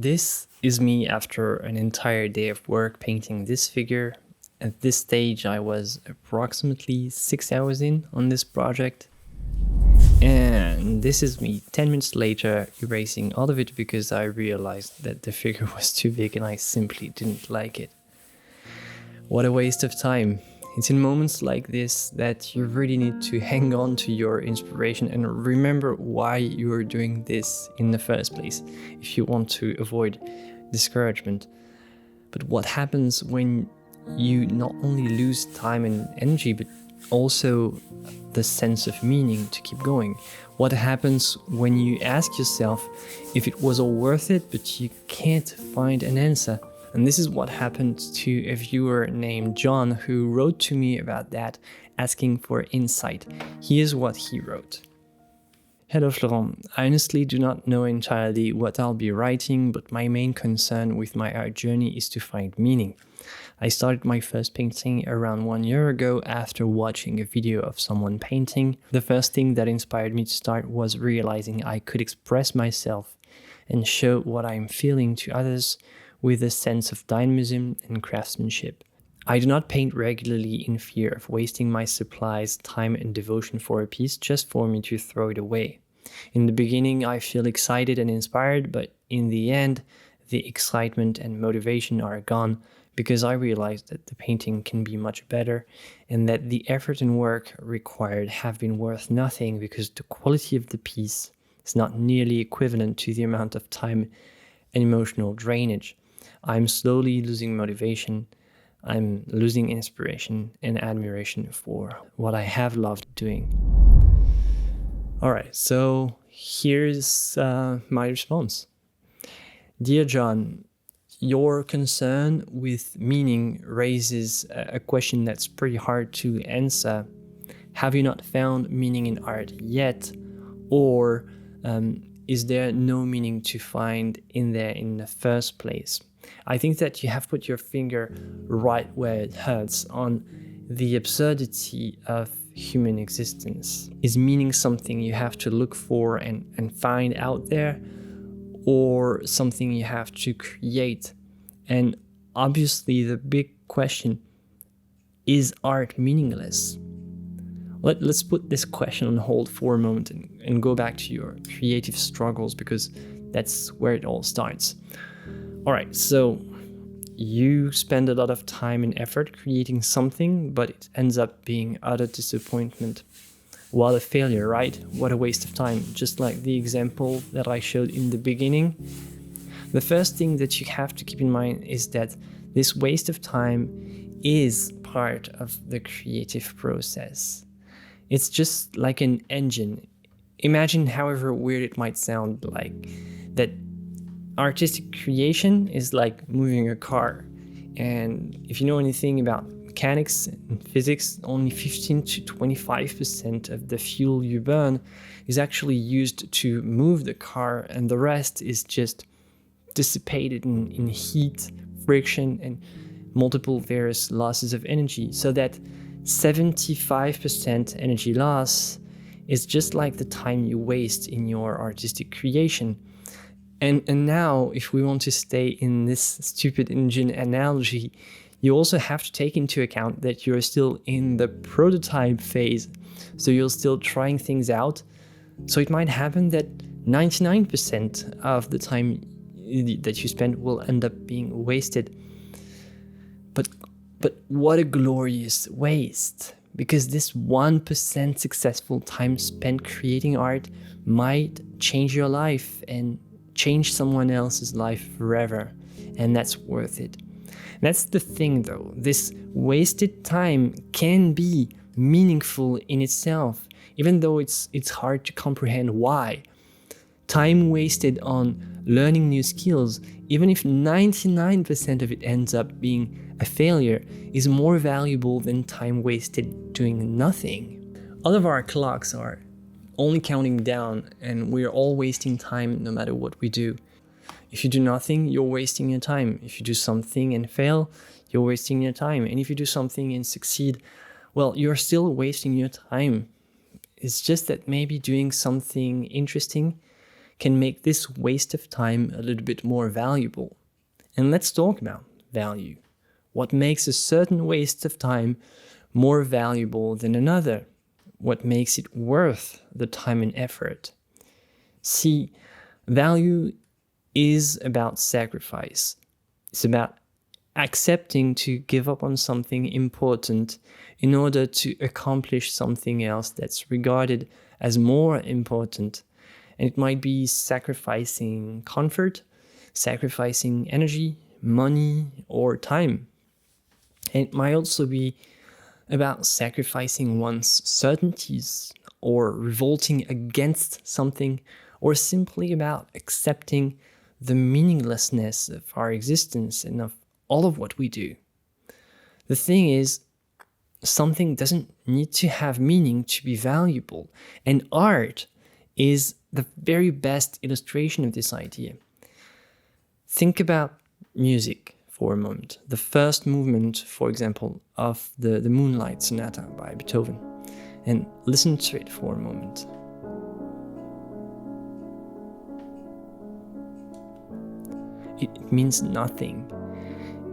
This is me after an entire day of work painting this figure. At this stage, I was approximately 6 hours in on this project. And this is me 10 minutes later erasing all of it because I realized that the figure was too big and I simply didn't like it. What a waste of time. It's in moments like this that you really need to hang on to your inspiration and remember why you are doing this in the first place, if you want to avoid discouragement. But what happens when you not only lose time and energy, but also the sense of meaning to keep going? What happens when you ask yourself if it was all worth it, but you can't find an answer? And this is what happened to a viewer named John who wrote to me about that, asking for insight. Here's what he wrote. Hello Florent, I honestly do not know entirely what I'll be writing, but my main concern with my art journey is to find meaning. I started my first painting around 1 year ago after watching a video of someone painting. The first thing that inspired me to start was realizing I could express myself and show what I'm feeling to others with a sense of dynamism and craftsmanship. I do not paint regularly in fear of wasting my supplies, time and devotion for a piece just for me to throw it away. In the beginning, I feel excited and inspired, but in the end, the excitement and motivation are gone because I realized that the painting can be much better and that the effort and work required have been worth nothing because the quality of the piece is not nearly equivalent to the amount of time and emotional drainage. I'm slowly losing motivation. I'm losing inspiration and admiration for what I have loved doing. All right, so here's my response. Dear John, your concern with meaning raises a question that's pretty hard to answer. Have you not found meaning in art yet? Or is there no meaning to find in there in the first place? I think that you have put your finger right where it hurts on the absurdity of human existence. Is meaning something you have to look for and find out there, or something you have to create? And obviously the big question, is art meaningless? Let's put this question on hold for a moment and go back to your creative struggles, because that's where it all starts. All right, so you spend a lot of time and effort creating something, but it ends up being utter disappointment. What a failure, right? What a waste of time. Just like the example that I showed in the beginning. The first thing that you have to keep in mind is that this waste of time is part of the creative process. It's just like an engine. Imagine, however weird it might sound, like that artistic creation is like moving a car. And if you know anything about mechanics and physics, only 15 to 25% of the fuel you burn is actually used to move the car, and the rest is just dissipated in heat, friction, and multiple various losses of energy. So that 75% energy loss is just like the time you waste in your artistic creation. And now, if we want to stay in this stupid engine analogy, you also have to take into account that you're still in the prototype phase. So you're still trying things out. So it might happen that 99% of the time that you spend will end up being wasted. But what a glorious waste. Because this 1% successful time spent creating art might change your life and change someone else's life forever, and that's worth it. That's the thing though, this wasted time can be meaningful in itself, even though it's hard to comprehend why. Time wasted on learning new skills, even if 99% of it ends up being a failure, is more valuable than time wasted doing nothing. All of our clocks are only counting down, and we're all wasting time no matter what we do. If you do nothing, you're wasting your time. If you do something and fail, you're wasting your time. And if you do something and succeed, well, you're still wasting your time. It's just that maybe doing something interesting can make this waste of time a little bit more valuable. And let's talk about value. What makes a certain waste of time more valuable than another? What makes it worth the time and effort? See, value is about sacrifice. It's about accepting to give up on something important in order to accomplish something else that's regarded as more important. And it might be sacrificing comfort, sacrificing energy, money, or time. And it might also be about sacrificing one's certainties or revolting against something, or simply about accepting the meaninglessness of our existence and of all of what we do. The thing is, something doesn't need to have meaning to be valuable, and art is the very best illustration of this idea. Think about music for a moment. The first movement, for example, of the Moonlight Sonata by Beethoven, and listen to it for a moment. It means nothing.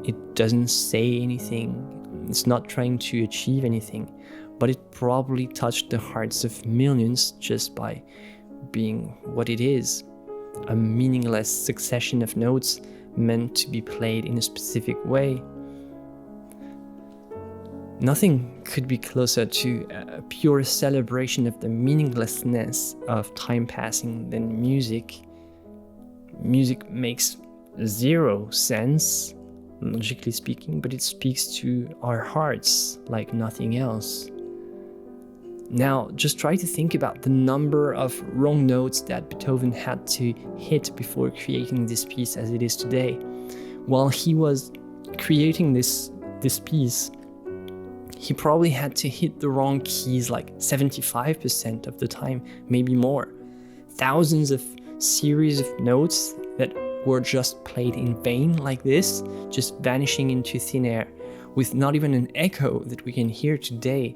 It doesn't say anything. It's not trying to achieve anything, but it probably touched the hearts of millions just by being what it is. A meaningless succession of notes meant to be played in a specific way. Nothing could be closer to a pure celebration of the meaninglessness of time passing than music. Music makes zero sense, logically speaking, but it speaks to our hearts like nothing else. Now, just try to think about the number of wrong notes that Beethoven had to hit before creating this piece as it is today. While he was creating this piece, he probably had to hit the wrong keys like 75% of the time, maybe more. Thousands of series of notes that were just played in vain like this, just vanishing into thin air, with not even an echo that we can hear today,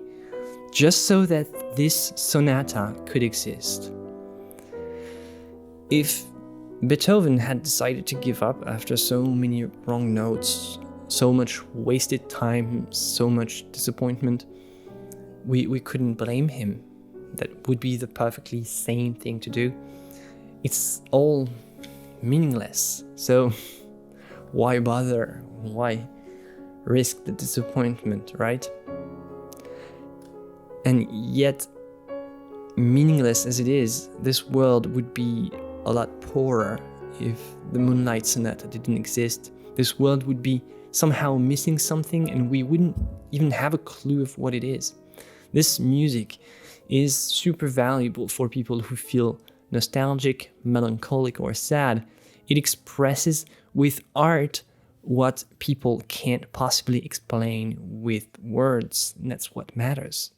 just so that this sonata could exist. If Beethoven had decided to give up after so many wrong notes, so much wasted time, so much disappointment, we couldn't blame him. That would be the perfectly sane thing to do. It's all meaningless. So why bother? Why risk the disappointment, right? And yet, meaningless as it is, this world would be a lot poorer if the Moonlight Sonata didn't exist. This world would be somehow missing something, and we wouldn't even have a clue of what it is. This music is super valuable for people who feel nostalgic, melancholic, or sad. It expresses with art what people can't possibly explain with words, and that's what matters.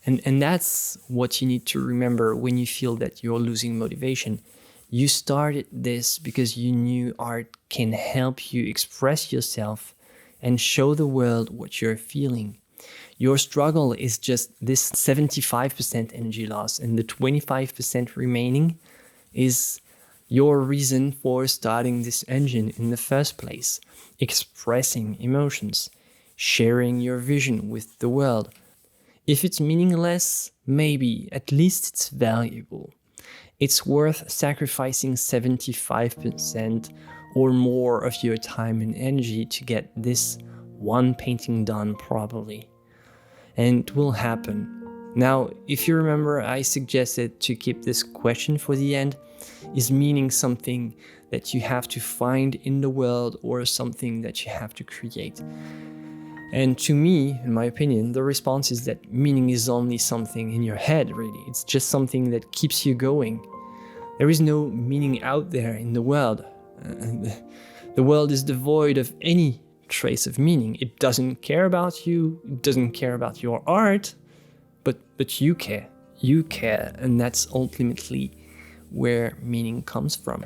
And that's what you need to remember when you feel that you're losing motivation. You started this because you knew art can help you express yourself and show the world what you're feeling. Your struggle is just this 75% energy loss, and the 25% remaining is your reason for starting this engine in the first place, expressing emotions, sharing your vision with the world. If it's meaningless, maybe, at least it's valuable. It's worth sacrificing 75% or more of your time and energy to get this one painting done properly. And it will happen. Now, if you remember, I suggested to keep this question for the end. Is meaning something that you have to find in the world or something that you have to create? And to me, in my opinion, the response is that meaning is only something in your head, really. It's just something that keeps you going. There is no meaning out there in the world. The world is devoid of any trace of meaning. It doesn't care about you, it doesn't care about your art, but you care. You care, and that's ultimately where meaning comes from.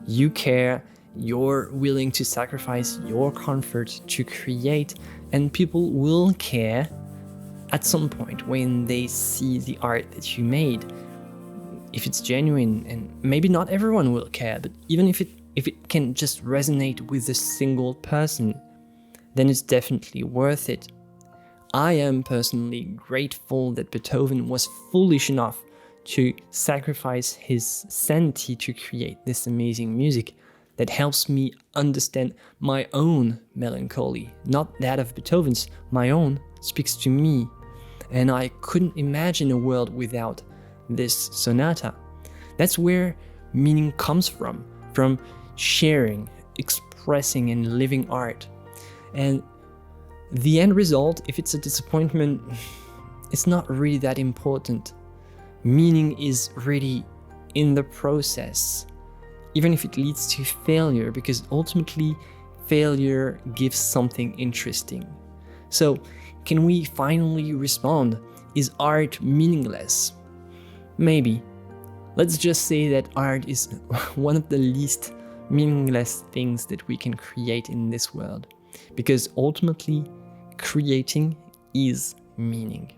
You care, you're willing to sacrifice your comfort to create, and people will care at some point when they see the art that you made. if it's genuine, and maybe not everyone will care, but even if it can just resonate with a single person, then it's definitely worth it. I am personally grateful that Beethoven was foolish enough to sacrifice his sanity to create this amazing music that helps me understand my own melancholy, not that of Beethoven's. My own speaks to me, and I couldn't imagine a world without this sonata. That's where meaning comes from sharing, expressing, and living art. And the end result, if it's a disappointment, it's not really that important. Meaning is really in the process, even if it leads to failure, because ultimately failure gives something interesting. So, can we finally respond? Is art meaningless? Maybe. Let's just say that art is one of the least meaningless things that we can create in this world, because ultimately creating is meaning.